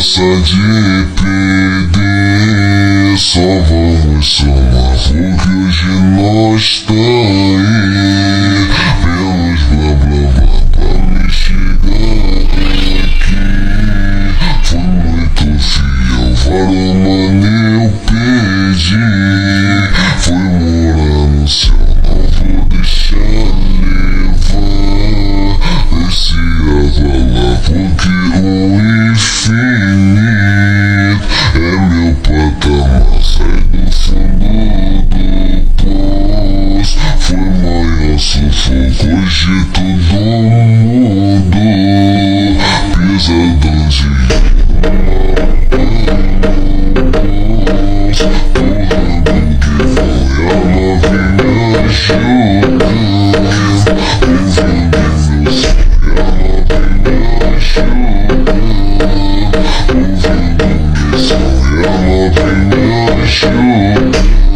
pressa de perder. Só vamos somar, porque hoje nós tá aí. Pelos blá blá blá pra me chegar aqui. Fui muito fiel, vários mano eu perdi. Fui morar no céu, não vou deixar levar. Esse avalar, porque o infinito é meu patamar. Sai do fundo do poço. Foi maior sufoco, hoje tudo mudou. Pesadão de Ouvindo meu som, ela vem me ajudar.